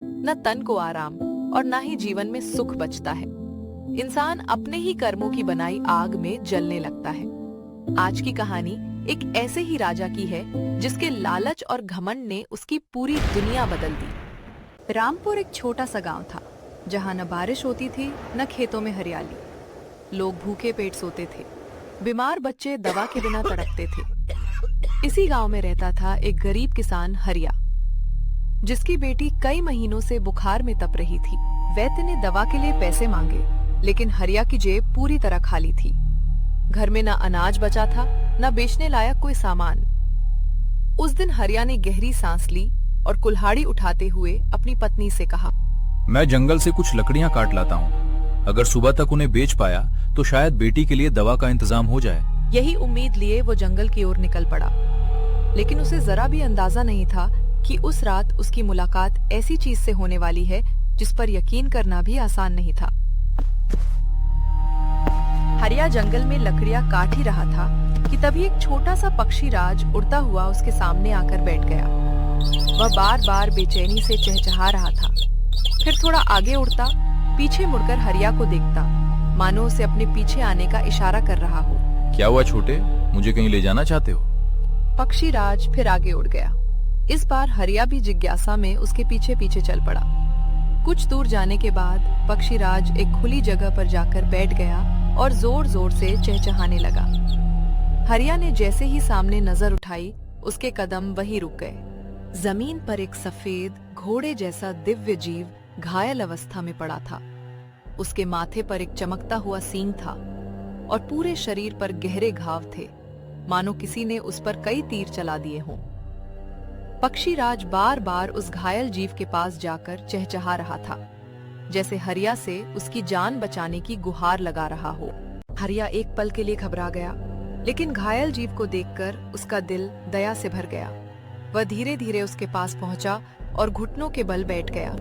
न तन को आराम और न ही जीवन में सुख बचता है। इंसान अपने ही कर्मों की बनाई आग में जलने लगता है। आज की कहानी एक ऐसे ही राजा की है जिसके लालच और घमंड ने उसकी पूरी दुनिया बदल दी। रामपुर एक छोटा सा गांव था जहां न बारिश होती थी न खेतों में हरियाली। लोग भूखे पेट सोते थे, बीमार बच्चे दवा के बिना तड़पते थे। इसी गांव में रहता था एक गरीब किसान हरिया, जिसकी बेटी कई महीनों से बुखार में तप रही थी। वैद्य ने दवा के लिए पैसे मांगे, लेकिन हरिया की जेब पूरी तरह खाली थी। घर में न अनाज बचा था न बेचने लायक कोई सामान। उस दिन हरिया ने गहरी सांस ली और कुल्हाड़ी उठाते हुए अपनी पत्नी से कहा, मैं जंगल से कुछ लकड़ियां काट लाता हूँ। अगर सुबह तक उन्हें बेच पाया तो शायद बेटी के लिए दवा का इंतजाम हो जाए। यही उम्मीद लिए वो जंगल की ओर निकल पड़ा, लेकिन उसे जरा भी अंदाजा नहीं था कि उस रात उसकी मुलाकात ऐसी चीज से होने वाली है जिस पर यकीन करना भी आसान नहीं था। हरिया जंगल में लकड़ियां काट ही रहा था कि तभी एक छोटा सा पक्षी राज उड़ता हुआ उसके सामने आकर बैठ गया। वह बार बार बेचैनी से चहचहा रहा था, फिर थोड़ा आगे उड़ता, पीछे मुड़कर हरिया को देखता, मानो उसे अपने पीछे आने का इशारा कर रहा हो। क्या हुआ छोटे, मुझे कहीं ले जाना चाहते हो? पक्षी राज फिर आगे उड़ गया। इस बार हरिया भी जिज्ञासा में उसके पीछे पीछे चल पड़ा। कुछ दूर जाने के बाद पक्षी राज एक खुली जगह पर जाकर बैठ गया और जोर जोर से चहचहाने लगा। हरिया ने जैसे ही सामने नजर उठाई, उसके कदम वहीं रुक गए। जमीन पर एक सफेद घोड़े जैसा दिव्य जीव घायल अवस्था में पड़ा था। उसके माथे पर एक चमकता हुआ सींग था और पूरे शरीर पर गहरे घाव थे, मानो किसी ने उस पर कई तीर चला दिए हों। पक्षी राज बार बार उस घायल जीव के पास जाकर चहचहा रहा था, जैसे हरिया से उसकी जान बचाने की गुहार लगा रहा हो। हरिया एक पल के लिए घबरा गया, लेकिन घायल जीव को देखकर उसका दिल दया से भर गया। वह धीरे धीरे उसके पास पहुंचा और घुटनों के बल बैठ गया।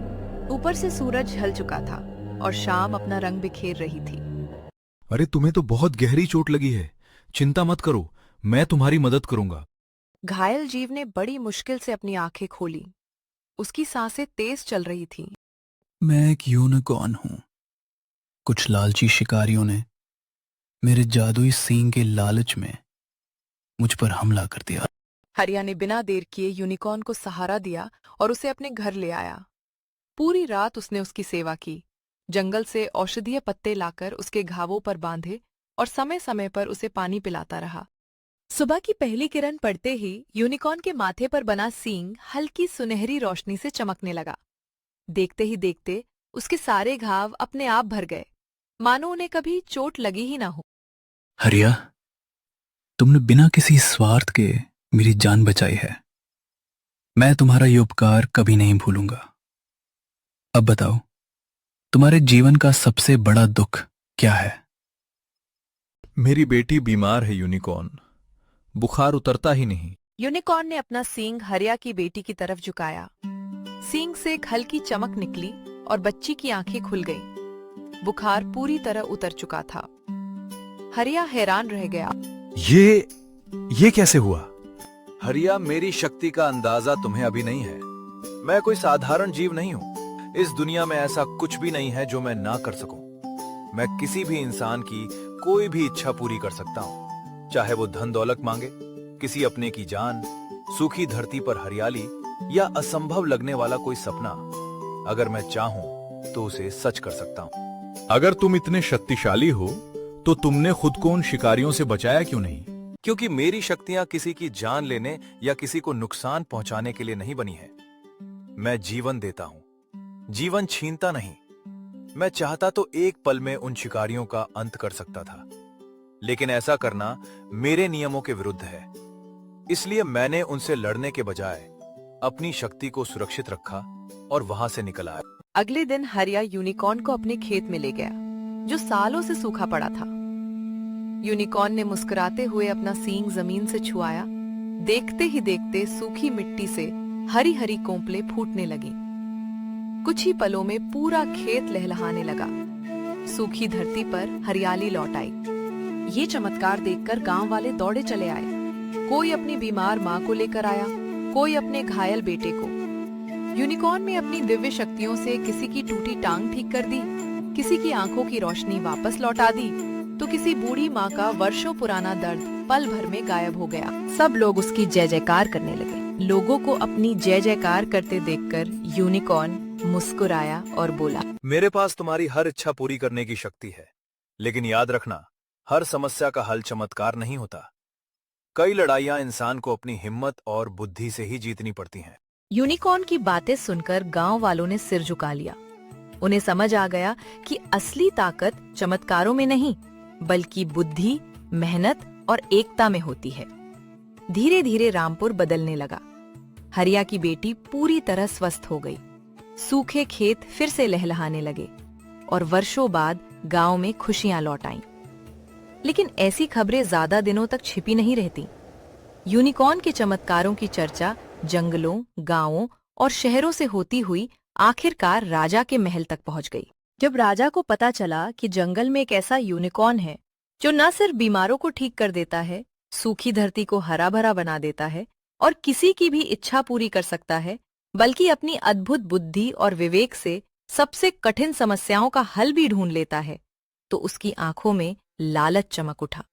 ऊपर से सूरज ढल चुका था और शाम अपना रंग बिखेर रही थी। अरे तुम्हें तो बहुत गहरी चोट लगी है, चिंता मत करो, मैं तुम्हारी मदद करूंगा। घायल जीव ने बड़ी मुश्किल से अपनी आंखें खोली। उसकी सांसें तेज चल रही थीं। मैं एक यूनिकॉर्न हूं। कुछ लालची शिकारियों ने मेरे जादुई सींग के लालच में मुझ पर हमला कर दिया। हरिया ने बिना देर किए यूनिकॉर्न को सहारा दिया और उसे अपने घर ले आया। पूरी रात उसने उसकी सेवा की, जंगल से औषधीय पत्ते लाकर उसके घावों पर बांधे और समय समय पर उसे पानी पिलाता रहा। सुबह की पहली किरण पड़ते ही यूनिकॉर्न के माथे पर बना सींग हल्की सुनहरी रोशनी से चमकने लगा। देखते ही देखते उसके सारे घाव अपने आप भर गए, मानो उन्हें कभी चोट लगी ही ना हो। हरिया, तुमने बिना किसी स्वार्थ के मेरी जान बचाई है। मैं तुम्हारा ये उपकार कभी नहीं भूलूंगा। अब बताओ, तुम्हारे जीवन का सबसे बड़ा दुख क्या है? मेरी बेटी बीमार है यूनिकॉर्न, बुखार उतरता ही नहीं। यूनिकॉर्न ने अपना सींग हरिया की बेटी की तरफ झुकाया। सींग से एक हल्की चमक निकली और बच्ची की आंखें खुल गईं। बुखार पूरी तरह उतर चुका था। हरिया हैरान रह गया। ये कैसे हुआ? हरिया, मेरी शक्ति का अंदाजा तुम्हें अभी नहीं है। मैं कोई साधारण जीव नहीं हूँ। इस दुनिया में ऐसा कुछ भी नहीं है जो मैं ना कर सकूं। मैं किसी भी इंसान की कोई भी इच्छा पूरी कर सकता हूँ, चाहे वो धन दौलत मांगे, किसी अपने की जान, सूखी धरती पर हरियाली या असंभव लगने वाला कोई सपना। अगर मैं चाहूं तो उसे सच कर सकता हूं। अगर तुम इतने शक्तिशाली हो तो तुमने खुद को उन शिकारियों से बचाया क्यों नहीं? क्योंकि मेरी शक्तियां किसी की जान लेने या किसी को नुकसान पहुंचाने के लिए नहीं बनी है। मैं जीवन देता हूं, जीवन छीनता नहीं। मैं चाहता तो एक पल में उन शिकारियों का अंत कर सकता था, लेकिन ऐसा करना मेरे नियमों के विरुद्ध है। इसलिए मैंने उनसे लड़ने के बजाय अपनी शक्ति को सुरक्षित रखा और वहां से निकल आया। अगले दिन हरिया यूनिकॉर्न को अपने खेत में ले गया, जो सालों से सूखा पड़ा था। यूनिकॉर्न ने मुस्कुराते हुए अपना सींग जमीन से छुआया। देखते ही देखते सूखी मिट्टी से हरी हरी कोंपले फूटने लगी। कुछ ही पलों में पूरा खेत लहलहाने लगा। सूखी धरती पर हरियाली लौट आई। ये चमत्कार देखकर गांव वाले दौड़े चले आए। कोई अपनी बीमार माँ को लेकर आया, कोई अपने घायल बेटे को। यूनिकॉर्न ने अपनी दिव्य शक्तियों से किसी की टूटी टांग ठीक कर दी, किसी की आंखों की रोशनी वापस लौटा दी, तो किसी बूढ़ी माँ का वर्षों पुराना दर्द पल भर में गायब हो गया। सब लोग उसकी जय जयकार करने लगे। लोगों को अपनी जय जयकार करते देखकर यूनिकॉर्न मुस्कुराया और बोला, मेरे पास तुम्हारी हर इच्छा पूरी करने की शक्ति है, लेकिन याद रखना, हर समस्या का हल चमत्कार नहीं होता। कई लड़ाइयां इंसान को अपनी हिम्मत और बुद्धि से ही जीतनी पड़ती हैं। यूनिकॉर्न की बातें सुनकर गांव वालों ने सिर झुका लिया। उन्हें समझ आ गया कि असली ताकत चमत्कारों में नहीं, बल्कि बुद्धि, मेहनत और एकता में होती है। धीरे धीरे रामपुर बदलने लगा। हरिया की बेटी पूरी तरह स्वस्थ हो गई। सूखे खेत फिर से लहलहाने लगे और वर्षों बाद गांव में खुशियां लौट आईं। लेकिन ऐसी खबरें ज्यादा दिनों तक छिपी नहीं रहती। यूनिकॉर्न के चमत्कारों की चर्चा जंगलों, गांवों और शहरों से होती हुई आखिरकार राजा के महल तक पहुंच गई। जब राजा को पता चला कि जंगल में एक ऐसा यूनिकॉर्न है जो न सिर्फ बीमारों को ठीक कर देता है, सूखी धरती को हरा भरा बना देता है और किसी की भी इच्छा पूरी कर सकता है, बल्कि अपनी अद्भुत बुद्धि और विवेक से सबसे कठिन समस्याओं का हल भी ढूंढ लेता है, तो उसकी आंखों में लालच चमक उठा।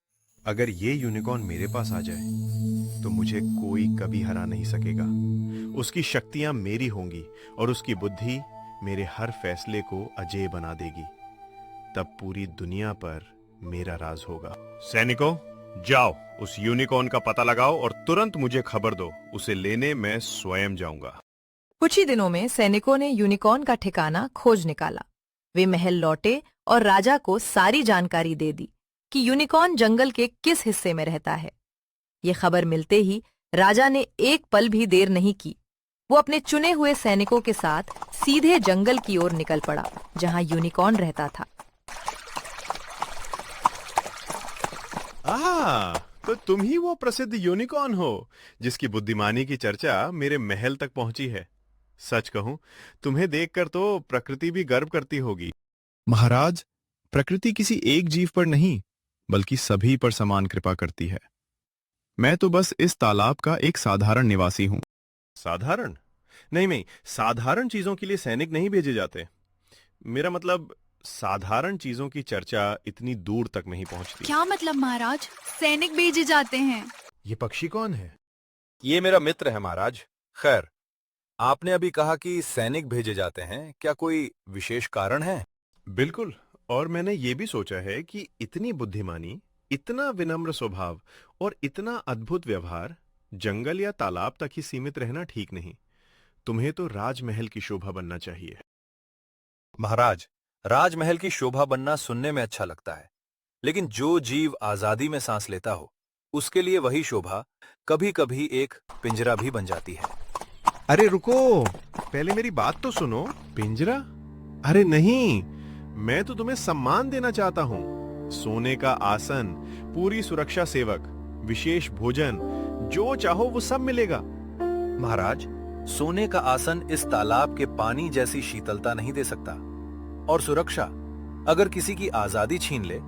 अगर ये यूनिकॉर्न मेरे पास आ जाए तो मुझे कोई कभी हरा नहीं सकेगा। उसकी शक्तियां मेरी होंगी और उसकी बुद्धि मेरे हर फैसले को अजेय बना देगी। तब पूरी दुनिया पर मेरा राज होगा। सैनिकों, जाओ, उस यूनिकॉर्न का पता लगाओ और तुरंत मुझे खबर दो। उसे लेने मैं स्वयं जाऊंगा। कुछ ही दिनों में सैनिकों ने यूनिकॉर्न का ठिकाना खोज निकाला। वे महल लौटे और राजा को सारी जानकारी दे दी कि यूनिकॉर्न जंगल के किस हिस्से में रहता है। ये खबर मिलते ही राजा ने एक पल भी देर नहीं की। वो अपने चुने हुए सैनिकों के साथ सीधे जंगल की ओर निकल पड़ा, जहां यूनिकॉर्न रहता था। तो तुम ही वो प्रसिद्ध यूनिकॉर्न हो जिसकी बुद्धिमानी की चर्चा मेरे महल तक पहुंची है। सच कहूं, तुम्हें देखकर तो प्रकृति भी गर्व करती होगी। महाराज, प्रकृति किसी एक जीव पर नहीं, बल्कि सभी पर समान कृपा करती है। मैं तो बस इस तालाब का एक साधारण निवासी हूं। साधारण? नहीं, साधारण चीजों के लिए सैनिक नहीं भेजे जाते। मेरा मतलब, साधारण चीजों की चर्चा इतनी दूर तक नहीं पहुंचती। क्या मतलब महाराज, सैनिक भेजे जाते हैं? ये पक्षी कौन है? ये मेरा मित्र है महाराज। खैर, आपने अभी कहा कि सैनिक भेजे जाते हैं, क्या कोई विशेष कारण है? बिल्कुल, और मैंने ये भी सोचा है कि इतनी बुद्धिमानी, इतना विनम्र स्वभाव और इतना अद्भुत व्यवहार जंगल या तालाब तक ही सीमित रहना ठीक नहीं। तुम्हें तो राजमहल की शोभा बनना चाहिए। महाराज, राजमहल की शोभा बनना सुनने में अच्छा लगता है, लेकिन जो जीव आजादी में सांस लेता हो, उसके लिए वही शोभा कभी कभी एक पिंजरा भी बन जाती है। अरे रुको, पहले मेरी बात तो सुनो। पिंजरा? अरे नहीं, मैं तो तुम्हें सम्मान देना चाहता हूँ। सोने का आसन, पूरी सुरक्षा सेवक, विशेष भोजन, जो चाहो वो सब मिलेगा। महाराज, सोने का आसन इस तालाब के पानी जैसी शीतलता नहीं दे सकता, और सुरक्षा अगर किसी की आजादी छीन ले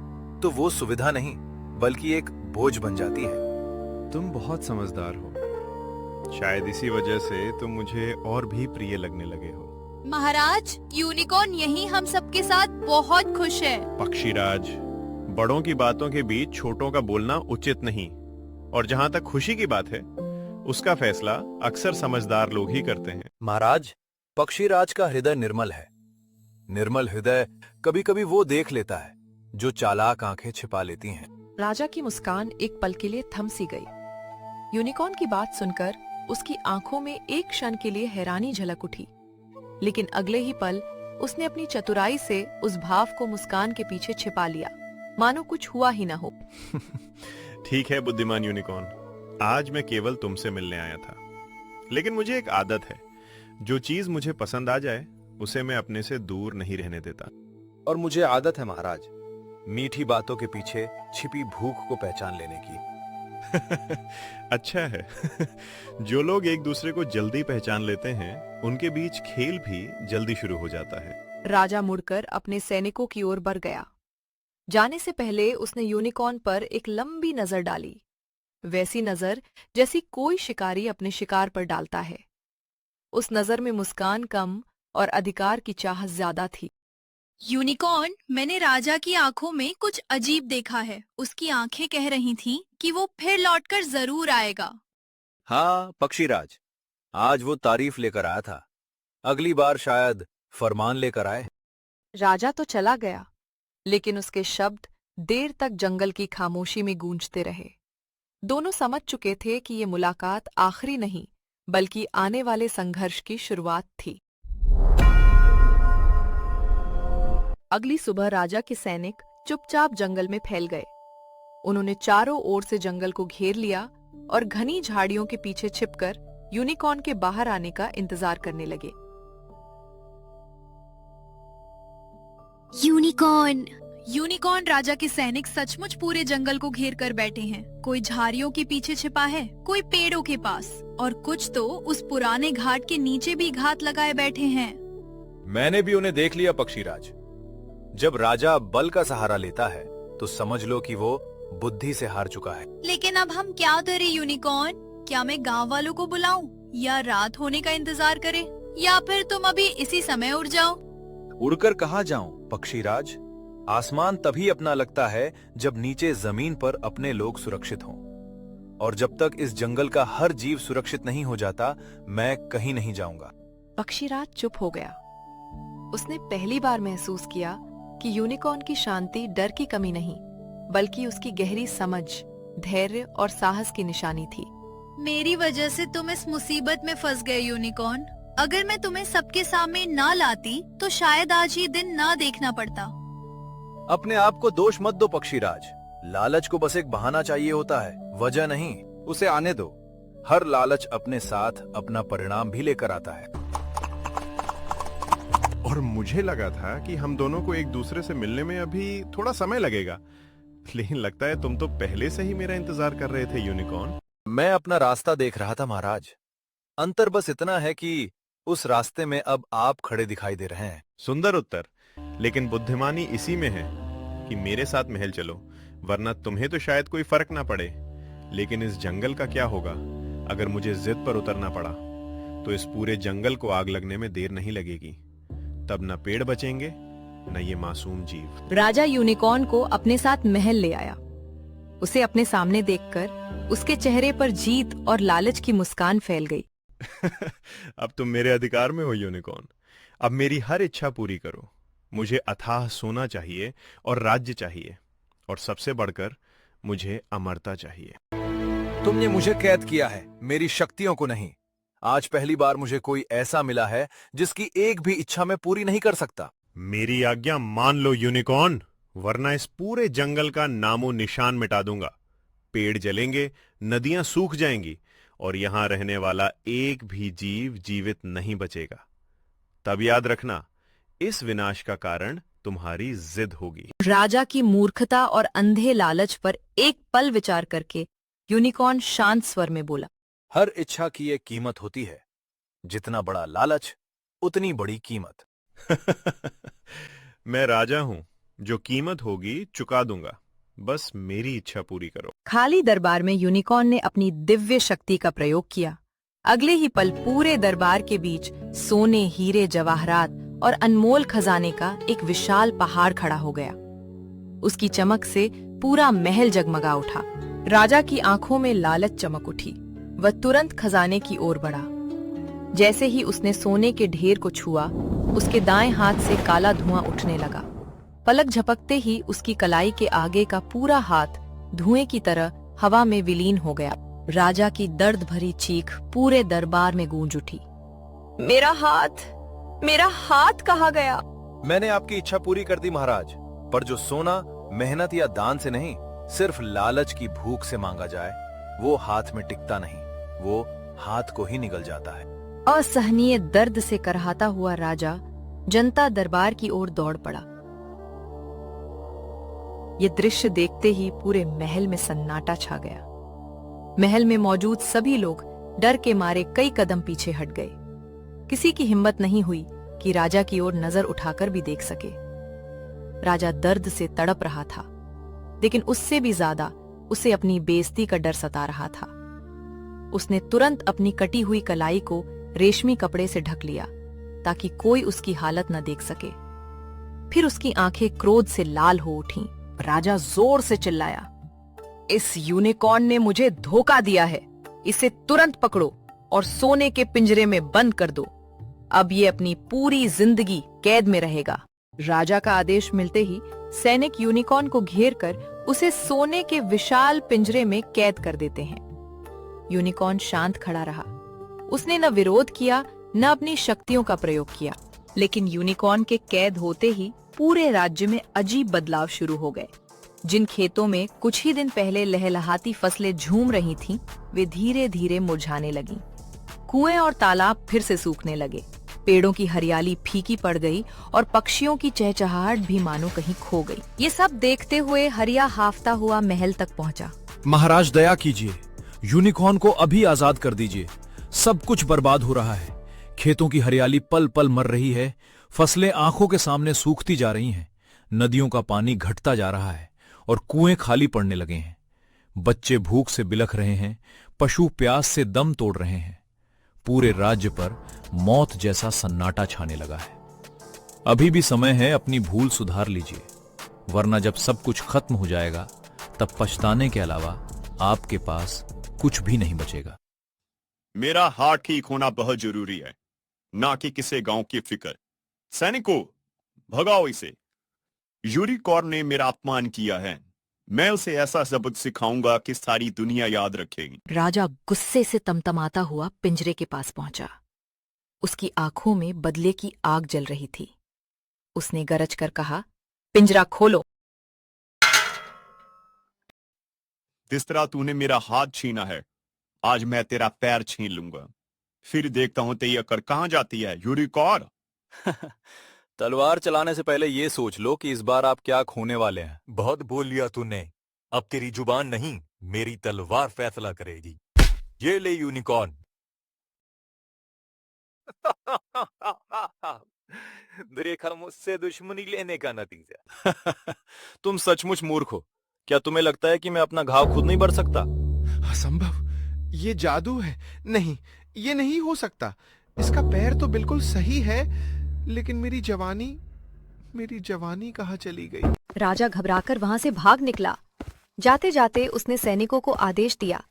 तो वो सुविधा नहीं, बल्कि एक बोझ बन जाती है। तुम बहुत समझदार हो। शायद इसी वजह से तुम मुझे और भी प्रिय लगने लगे हो। महाराज, यूनिकॉर्न यहीं हम सबके साथ बहुत खुश है। पक्षीराज, बड़ों की बातों के बीच छोटों का बोलना उचित नहीं, और जहाँ तक खुशी की बात है, उसका फैसला अक्सर समझदार लोग ही करते हैं। महाराज, पक्षीराज का हृदय निर्मल है। निर्मल हृदय कभी कभी वो देख लेता है जो चालाक आंखें छिपा लेती हैं। राजा की मुस्कान एक पल के लिए थम सी गई। यूनिकॉर्न की बात सुनकर उसकी आंखों में एक क्षण के लिए हैरानी झलक उठी, लेकिन अगले ही पल उसने अपनी चतुराई से उस भाव को मुस्कान के पीछे छिपा लिया, मानो कुछ हुआ ही ना हो। ठीक है बुद्धिमान यूनिकॉर्न, आज मैं केवल तुमसे मिलने आया था, लेकिन मुझे एक आदत है, जो चीज मुझे पसंद आ जाए उसे मैं अपने से दूर नहीं रहने देता। और मुझे आदत है महाराज, मीठी बातों के पीछे छिपी भूख को पहचान लेने की। अच्छा है। जो लोग एक दूसरे को जल्दी पहचान लेते हैं, उनके बीच खेल भी जल्दी शुरू हो जाता है। राजा मुड़कर अपने सैनिकों की ओर बढ़ गया। जाने से पहले उसने यूनिकॉर्न पर एक लंबी नजर डाली, वैसी नजर जैसी कोई शिकारी अपने शिकार पर डालता है। उस नजर में मुस्कान कम और अधिकार की चाहत ज्यादा थी। यूनिकॉर्न, मैंने राजा की आंखों में कुछ अजीब देखा है। उसकी आंखें कह रही थीं कि वो फिर लौटकर जरूर आएगा। हाँ पक्षीराज, आज वो तारीफ लेकर आया था। अगली बार शायद फरमान लेकर आए। राजा तो चला गया, लेकिन उसके शब्द देर तक जंगल की खामोशी में गूंजते रहे। दोनों समझ चुके थे कि ये मुलाकात आखिरी नहीं, बल्कि आने वाले संघर्ष की शुरुआत थी। अगली सुबह राजा के सैनिक चुपचाप जंगल में फैल गए। उन्होंने चारों ओर से जंगल को घेर लिया और घनी झाड़ियों के पीछे छिपकर यूनिकॉर्न के बाहर आने का इंतजार करने लगे। यूनिकॉर्न, राजा के सैनिक सचमुच पूरे जंगल को घेर कर बैठे हैं। कोई झाड़ियों के पीछे छिपा है, कोई पेड़ों के पास, और कुछ तो उस पुराने घाट के नीचे भी घात लगाए बैठे हैं। मैंने भी उन्हें देख लिया पक्षीराज। जब राजा बल का सहारा लेता है तो समझ लो कि वो बुद्धि से हार चुका है। लेकिन अब हम क्या करें यूनिकॉर्न? क्या मैं गांव वालों को बुलाऊं, या रात होने का इंतजार करें, या फिर तुम अभी इसी समय उड़ जाओ? उड़कर कहाँ जाऊं पक्षीराज? आसमान तभी अपना लगता है जब नीचे जमीन पर अपने लोग सुरक्षित हों, और जब तक इस जंगल का हर जीव सुरक्षित नहीं हो जाता, मैं कहीं नहीं जाऊंगा। पक्षीराज चुप हो गया। उसने पहली बार महसूस किया कि यूनिकॉर्न की शांति डर की कमी नहीं, बल्कि उसकी गहरी समझ, धैर्य और साहस की निशानी थी। मेरी वजह से तुम इस मुसीबत में फंस गए यूनिकॉर्न। अगर मैं तुम्हें सबके सामने ना लाती तो शायद आज ये दिन ना देखना पड़ता। अपने आप को दोष मत दो पक्षीराज। लालच को बस एक बहाना चाहिए होता है, वजह नहीं। उसे आने दो। हर लालच अपने साथ अपना परिणाम भी लेकर आता है। और मुझे लगा था कि हम दोनों को एक दूसरे से मिलने में अभी थोड़ा समय लगेगा, लेकिन लगता है तुम तो पहले से ही मेरा इंतजार कर रहे थे यूनिकॉर्न। मैं अपना रास्ता देख रहा था महाराज। अंतर बस इतना है कि उस रास्ते में अब आप खड़े दिखाई दे रहे हैं। सुंदर उत्तर, लेकिन बुद्धिमानी इसी में है कि मेरे साथ महल चलो, वरना तुम्हें तो शायद कोई फर्क ना पड़े, लेकिन इस जंगल का क्या होगा? अगर मुझे जिद पर उतरना पड़ा तो इस पूरे जंगल को आग लगने में देर नहीं लगेगी। तब न पेड़ बचेंगे, न ये मासूम जीव। राजा यूनिकॉर्न को अपने साथ महल ले आया। उसे अपने सामने देखकर उसके चेहरे पर जीत और लालच की मुस्कान फैल गई। अब तुम मेरे अधिकार में हो यूनिकॉर्न। अब मेरी हर इच्छा पूरी करो। मुझे अथाह सोना चाहिए और राज्य चाहिए, और सबसे बढ़कर मुझे अमरता चाहिए। तुमने मुझे कैद किया है, मेरी शक्तियों को नहीं। आज पहली बार मुझे कोई ऐसा मिला है जिसकी एक भी इच्छा मैं पूरी नहीं कर सकता। मेरी आज्ञा मान लो यूनिकॉर्न, वरना इस पूरे जंगल का नामो निशान मिटा दूंगा। पेड़ जलेंगे, नदियां सूख जाएंगी, और यहां रहने वाला एक भी जीव जीवित नहीं बचेगा। तब याद रखना, इस विनाश का कारण तुम्हारी जिद होगी। राजा की मूर्खता और अंधे लालच पर एक पल विचार करके यूनिकॉर्न शांत स्वर में बोला, हर इच्छा की एक कीमत होती है। जितना बड़ा लालच, उतनी बड़ी कीमत। मैं राजा हूं, जो कीमत होगी चुका दूंगा। बस मेरी इच्छा पूरी करो। खाली दरबार में यूनिकॉर्न ने अपनी दिव्य शक्ति का प्रयोग किया। अगले ही पल पूरे दरबार के बीच सोने, हीरे, जवाहरात और अनमोल खजाने का एक विशाल पहाड़ खड़ा हो गया। उसकी चमक से पूरा महल जगमगा उठा। राजा की आंखों में लालच चमक उठी। वह तुरंत खजाने की ओर बढ़ा। जैसे ही उसने सोने के ढेर को छुआ, उसके दाएं हाथ से काला धुआं उठने लगा। पलक झपकते ही उसकी कलाई के आगे का पूरा हाथ धुएं की तरह हवा में विलीन हो गया। राजा की दर्द भरी चीख पूरे दरबार में गूंज उठी। मेरा हाथ कहाँ गया? मैंने आपकी इच्छा पूरी कर दी महाराज, पर जो सोना मेहनत या दान से नहीं, सिर्फ लालच की भूख से मांगा जाए, वो हाथ में टिकता नहीं, वो हाथ को ही निगल जाता है। असहनीय दर्द से करहाता हुआ राजा जनता दरबार की ओर दौड़ पड़ा। ये दृश्य देखते ही पूरे महल में सन्नाटा छा गया। महल में मौजूद सभी लोग डर के मारे कई कदम पीछे हट गए। किसी की हिम्मत नहीं हुई कि राजा की ओर नजर उठाकर भी देख सके। राजा दर्द से तड़प रहा था, लेकिन उससे भी ज्यादा उसे अपनी बेइज्जती का डर सता रहा था। उसने तुरंत अपनी कटी हुई कलाई को रेशमी कपड़े से ढक लिया ताकि कोई उसकी हालत न देख सके। फिर उसकी आंखें क्रोध से लाल हो उठीं। राजा जोर से चिल्लाया, इस यूनिकॉर्न ने मुझे धोखा दिया है। इसे तुरंत पकड़ो और सोने के पिंजरे में बंद कर दो। अब ये अपनी पूरी जिंदगी कैद में रहेगा। राजा का आदेश मिलते ही सैनिक यूनिकॉर्न को घेरकर उसे सोने के विशाल पिंजरे में कैद कर देते हैं। यूनिकॉर्न शांत खड़ा रहा। उसने न विरोध किया न अपनी शक्तियों का प्रयोग किया। लेकिन यूनिकॉर्न के कैद होते ही पूरे राज्य में अजीब बदलाव शुरू हो गए। जिन खेतों में कुछ ही दिन पहले लहलहाती फसलें झूम रही थीं, वे धीरे धीरे मुरझाने लगीं। कुएं और तालाब फिर से सूखने लगे। पेड़ों की हरियाली फीकी पड़ गई और पक्षियों की चहचहाहट भी मानो कहीं खो गई। ये सब देखते हुए हरिया हाफता हुआ महल तक पहुंचा। महाराज दया कीजिए, यूनिकॉर्न को अभी आजाद कर दीजिए। सब कुछ बर्बाद हो रहा है। खेतों की हरियाली पल पल मर रही है। फसलें आंखों के सामने सूखती जा रही हैं। नदियों का पानी घटता जा रहा है और कुएं खाली पड़ने लगे हैं। बच्चे भूख से बिलख रहे हैं। पशु प्यास से दम तोड़ रहे हैं। पूरे राज्य पर मौत जैसा सन्नाटा छाने लगा है। अभी भी समय है, अपनी भूल सुधार लीजिए, वरना जब सब कुछ खत्म हो जाएगा तब पछताने के अलावा आपके पास कुछ भी नहीं बचेगा। मेरा हार्ट ठीक होना बहुत जरूरी है, ना कि किसी गांव की फिक्र। सैनिकों, भगाओ इसे। यूनिकॉर्न ने मेरा अपमान किया है। मैं उसे ऐसा सबक सिखाऊंगा कि सारी दुनिया याद रखेगी। राजा गुस्से से तमतमाता हुआ पिंजरे के पास पहुंचा। उसकी आंखों में बदले की आग जल रही थी। उसने गरज कर कहा, पिंजरा खोलो। जिस तरह तूने मेरा हाथ छीना है, आज मैं तेरा पैर छीन लूंगा। फिर देखता हूं तेरी अकड़ कहां जाती है, यूनिकॉर्न। तलवार चलाने से पहले ये सोच लो कि इस बार आप क्या खोने वाले हैं। बहुत बोल लिया तूने। अब तेरी जुबान नहीं, मेरी तलवार फैसला करेगी। ये ले यूनिकॉर्न। देखा, मुझसे दुश्मनी लेने का नतीजा। तुम सचमुच मूर्ख हो। क्या तुम्हें लगता है कि मैं अपना घाव खुद नहीं भर सकता? असंभव, ये जादू है। नहीं, ये नहीं हो सकता। इसका पैर तो बिल्कुल सही है, लेकिन मेरी जवानी कहाँ चली गई? राजा घबराकर वहां से भाग निकला। जाते जाते उसने सैनिकों को आदेश दिया,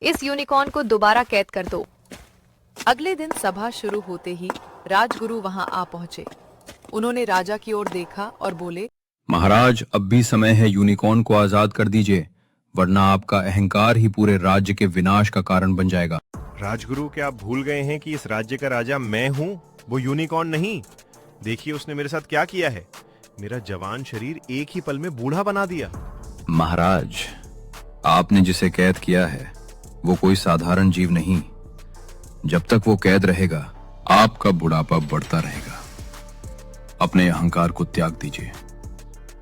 इस यूनिकॉर्न को दोबारा कैद कर दो। अगले दिन सभा शुरू होते ही राजगुरु वहां आ पहुंचे। उन्होंने राजा की ओर देखा और बोले, महाराज, अब भी समय है, यूनिकॉर्न को आजाद कर दीजिए, वरना आपका अहंकार ही पूरे राज्य के विनाश का कारण बन जाएगा। राजगुरु, क्या आप भूल गए हैं कि इस राज्य का राजा मैं हूं, वो यूनिकॉर्न नहीं। देखिए उसने मेरे साथ क्या किया है। मेरा जवान शरीर एक ही पल में बूढ़ा बना दिया। महाराज, आपने जिसे कैद किया है वो कोई साधारण जीव नहीं। जब तक वो कैद रहेगा, आपका बुढ़ापा बढ़ता रहेगा। अपने अहंकार को त्याग दीजिए।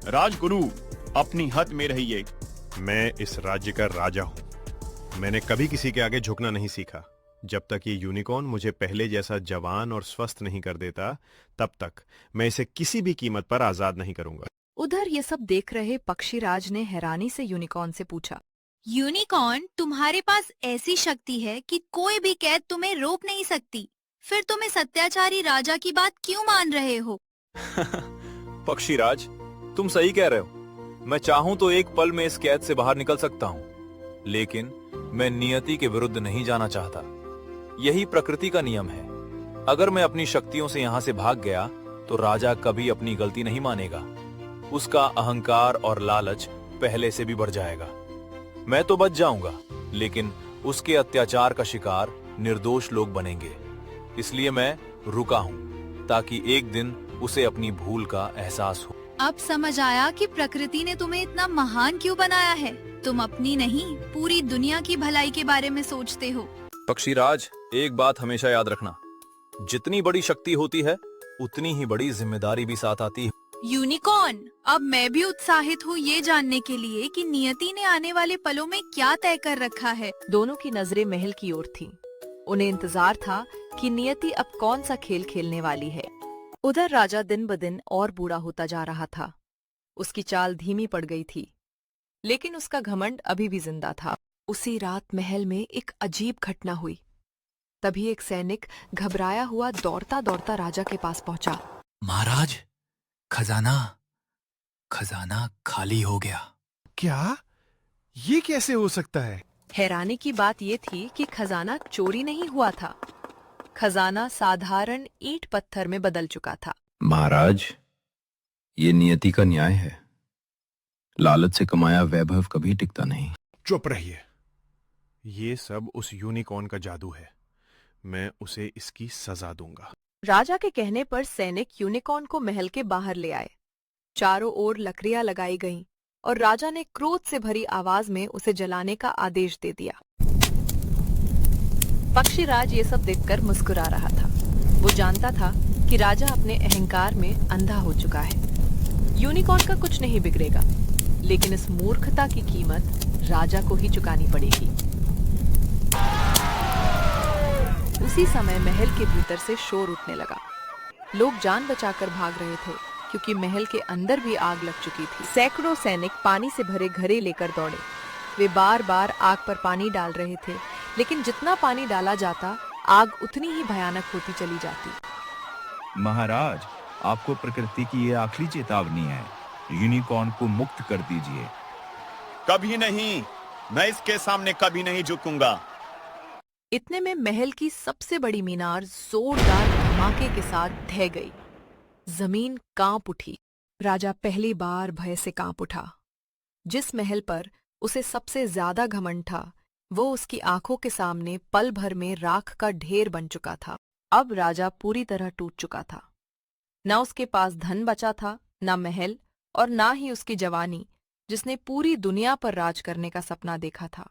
राजगुरु, अपनी हद में रहिए। मैं इस राज्य का राजा हूं। मैंने कभी किसी के आगे झुकना नहीं सीखा। जब तक ये यूनिकॉर्न मुझे पहले जैसा जवान और स्वस्थ नहीं कर देता, तब तक मैं इसे किसी भी कीमत पर आजाद नहीं करूंगा। उधर ये सब देख रहे पक्षीराज ने हैरानी से यूनिकॉर्न से पूछा, यूनिकॉर्न, तुम्हारे पास ऐसी शक्ति है कि कोई भी कैद तुम्हें रोक नहीं सकती। फिर तुम इस अत्याचारी राजा की बात क्यों मान रहे हो? पक्षीराज, तुम सही कह रहे हो। मैं चाहूं तो एक पल में इस कैद से बाहर निकल सकता हूं, लेकिन मैं नियति के विरुद्ध नहीं जाना चाहता। यही प्रकृति का नियम है। अगर मैं अपनी शक्तियों से यहां से भाग गया तो राजा कभी अपनी गलती नहीं मानेगा। उसका अहंकार और लालच पहले से भी बढ़ जाएगा। मैं तो बच जाऊंगा, लेकिन उसके अत्याचार का शिकार निर्दोष लोग बनेंगे। इसलिए मैं रुका हूं, ताकि एक दिन उसे अपनी भूल का एहसास हो। अब समझ आया कि प्रकृति ने तुम्हें इतना महान क्यों बनाया है। तुम अपनी नहीं, पूरी दुनिया की भलाई के बारे में सोचते हो। पक्षीराज, एक बात हमेशा याद रखना, जितनी बड़ी शक्ति होती है उतनी ही बड़ी जिम्मेदारी भी साथ आती है। यूनिकॉर्न, अब मैं भी उत्साहित हूँ ये जानने के लिए कि नियति ने आने वाले पलों में क्या तय कर रखा है। दोनों की नजरें महल की ओर थीं। उन्हें इंतजार था कि नियति अब कौन सा खेल खेलने वाली है। उधर राजा दिन ब दिन और बूढ़ा होता जा रहा था। उसकी चाल धीमी पड़ गई थी, लेकिन उसका घमंड अभी भी जिंदा था। उसी रात महल में एक अजीब घटना हुई। तभी एक सैनिक घबराया हुआ दौड़ता दौड़ता राजा के पास पहुंचा। महाराज, खजाना खजाना खाली हो गया। क्या? ये कैसे हो सकता है? हैरानी की बात यह थी कि खजाना चोरी नहीं हुआ था। खजाना साधारण ईंट पत्थर में बदल चुका था। महाराज, ये नियति का न्याय है। लालच से कमाया वैभव कभी टिकता नहीं। चुप रहिए। ये सब उस यूनिकॉर्न का जादू है। मैं उसे इसकी सजा दूंगा। राजा के कहने पर सैनिक यूनिकॉर्न को महल के बाहर ले आए। चारों ओर लकड़ियां लगाई गईं और राजा ने क्रोध से भरी आवाज में उसे जलाने का आदेश दे दिया। पक्षीराज ये सब देखकर मुस्कुरा रहा था। वो जानता था कि राजा अपने अहंकार में अंधा हो चुका है। यूनिकॉर्न का कुछ नहीं बिगड़ेगा, लेकिन इस मूर्खता की कीमत राजा को ही चुकानी पड़ेगी। उसी समय महल के भीतर से शोर उठने लगा। लोग जान बचाकर भाग रहे थे, क्योंकि महल के अंदर भी आग लग चुकी थी। सैकड़ों सैनिक पानी से भरे घड़े लेकर दौड़े। वे बार बार आग पर पानी डाल रहे थे, लेकिन जितना पानी डाला जाता, आग उतनी ही भयानक होती चली जाती। महाराज, आपको प्रकृति की ये आखिरी चेतावनी है। यूनिकॉर्न को मुक्त कर दीजिए। कभी नहीं, मैं इसके सामने कभी नहीं झुकूंगा। इतने में महल की सबसे बड़ी मीनार जोरदार धमाके के साथ ढह गई। जमीन कांप उठी। राजा पहली बार भय से कांप उठा। जिस महल पर उसे सबसे ज्यादा घमंड था, वो उसकी आंखों के सामने पल भर में राख का ढेर बन चुका था। अब राजा पूरी तरह टूट चुका था। न उसके पास धन बचा था, न महल, और ना ही उसकी जवानी, जिसने पूरी दुनिया पर राज करने का सपना देखा था।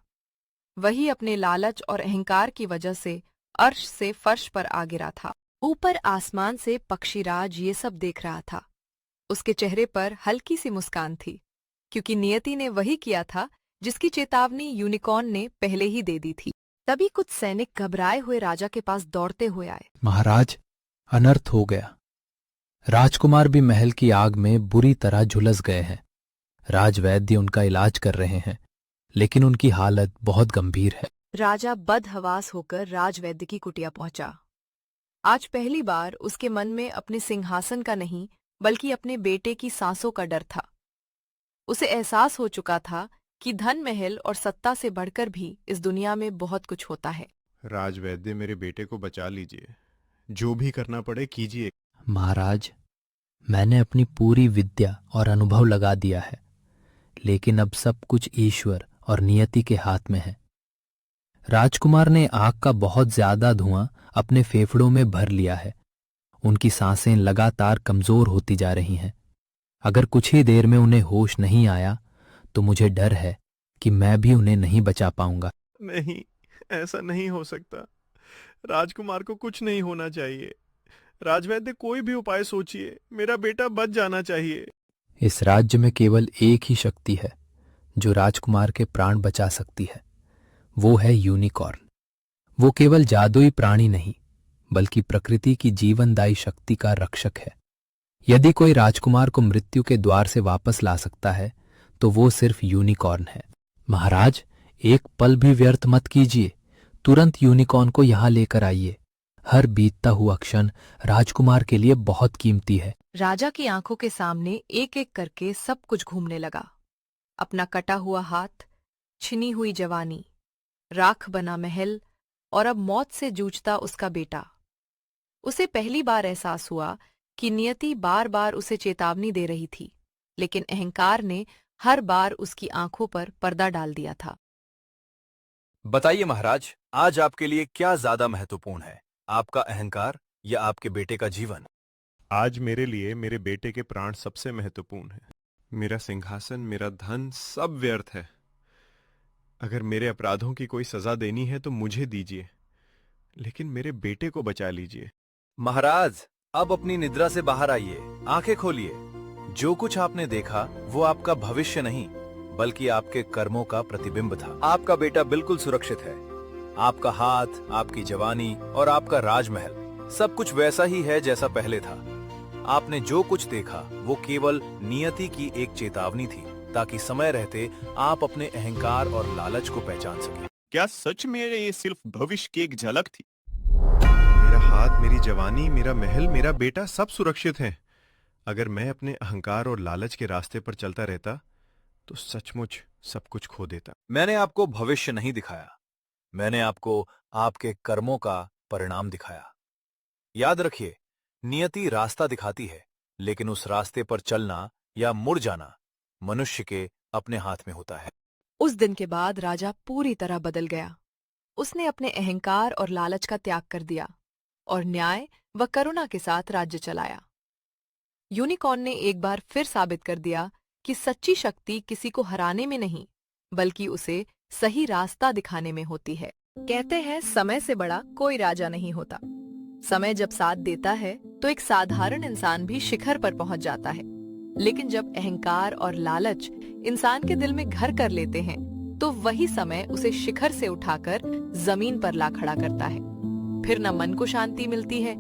वही अपने लालच और अहंकार की वजह से अर्श से फर्श पर आ गिरा था। ऊपर आसमान से पक्षीराज ये सब देख रहा था। उसके चेहरे पर हल्की सी मुस्कान थी, क्योंकि नियति ने वही किया था जिसकी चेतावनी यूनिकॉर्न ने पहले ही दे दी थी। तभी कुछ सैनिक घबराए हुए राजा के पास दौड़ते हुए आए। महाराज, अनर्थ हो गया। राजकुमार भी महल की आग में बुरी तरह झुलस गए हैं। राजवैद्य उनका इलाज कर रहे हैं, लेकिन उनकी हालत बहुत गंभीर है। राजा बदहवास होकर राजवैद्य की कुटिया पहुंचा। आज पहली बार उसके मन में अपने सिंहासन का नहीं, बल्कि अपने बेटे की सांसों का डर था। उसे एहसास हो चुका था कि धन, महल और सत्ता से बढ़कर भी इस दुनिया में बहुत कुछ होता है। राजवैद्य, मेरे बेटे को बचा लीजिए। जो भी करना पड़े कीजिए। महाराज, मैंने अपनी पूरी विद्या और अनुभव लगा दिया है, लेकिन अब सब कुछ ईश्वर और नियति के हाथ में है। राजकुमार ने आग का बहुत ज्यादा धुआं अपने फेफड़ों में भर लिया है। उनकी सांसें लगातार कमजोर होती जा रही हैं। अगर कुछ ही देर में उन्हें होश नहीं आया, तो मुझे डर है कि मैं भी उन्हें नहीं बचा पाऊंगा। नहीं, ऐसा नहीं हो सकता। राजकुमार को कुछ नहीं होना चाहिए। राजवैद्य, कोई भी उपाय सोचिए। मेरा बेटा बच जाना चाहिए। इस राज्य में केवल एक ही शक्ति है जो राजकुमार के प्राण बचा सकती है। वो है यूनिकॉर्न। वो केवल जादुई प्राणी नहीं, बल्कि प्रकृति की जीवनदायी शक्ति का रक्षक है। यदि कोई राजकुमार को मृत्यु के द्वार से वापस ला सकता है, तो वो सिर्फ यूनिकॉर्न है। महाराज, एक पल भी व्यर्थ मत कीजिए। तुरंत यूनिकॉर्न को यहां लेकर आइए। हर बीतता हुआ क्षण राजकुमार के लिए बहुत कीमती है। राजा की आंखों के सामने एक एक करके सब कुछ घूमने लगा। अपना कटा हुआ हाथ, छिनी हुई जवानी, राख बना महल और अब मौत से जूझता उसका बेटा। उसे पहली बार एहसास हुआ कि नियति बार बार उसे चेतावनी दे रही थी, लेकिन अहंकार ने हर बार उसकी आंखों पर पर्दा डाल दिया था। बताइए महाराज, आज आपके लिए क्या ज्यादा महत्वपूर्ण है, आपका अहंकार या आपके बेटे का जीवन? आज मेरे लिए मेरे बेटे के प्राण सबसे महत्वपूर्ण है। मेरा सिंहासन, मेरा धन, सब व्यर्थ है। अगर मेरे अपराधों की कोई सजा देनी है तो मुझे दीजिए, लेकिन मेरे बेटे को बचा लीजिए। महाराज, अब अपनी निद्रा से बाहर आइए, आंखें खोलिए। जो कुछ आपने देखा वो आपका भविष्य नहीं, बल्कि आपके कर्मों का प्रतिबिंब था। आपका बेटा बिल्कुल सुरक्षित है। आपका हाथ, आपकी जवानी और आपका राजमहल, सब कुछ वैसा ही है जैसा पहले था। आपने जो कुछ देखा वो केवल नियति की एक चेतावनी थी, ताकि समय रहते आप अपने अहंकार और लालच को पहचान सकें। क्या सच में ये सिर्फ भविष्य की एक झलक थी? हाथ, मेरी जवानी, मेरा महल, मेरा बेटा सब सुरक्षित हैं। अगर मैं अपने अहंकार और लालच के रास्ते पर चलता रहता तो सचमुच सब कुछ खो देता। मैंने आपको भविष्य नहीं दिखाया, मैंने आपको आपके कर्मों का परिणाम दिखाया। याद रखिए, नियति रास्ता दिखाती है, लेकिन उस रास्ते पर चलना या मुड़ जाना मनुष्य के अपने हाथ में होता है। उस दिन के बाद राजा पूरी तरह बदल गया। उसने अपने अहंकार और लालच का त्याग कर दिया और न्याय व करुणा के साथ राज्य चलाया। यूनिकॉर्न ने एक बार फिर साबित कर दिया कि सच्ची शक्ति किसी को हराने में नहीं, बल्कि उसे सही रास्ता दिखाने में होती है। कहते हैं, समय से बड़ा कोई राजा नहीं होता। समय जब साथ देता है तो एक साधारण इंसान भी शिखर पर पहुंच जाता है, लेकिन जब अहंकार और लालच इंसान के दिल में घर कर लेते हैं तो वही समय उसे शिखर से उठाकर जमीन पर ला खड़ा करता है। फिर न मन को शांति मिलती है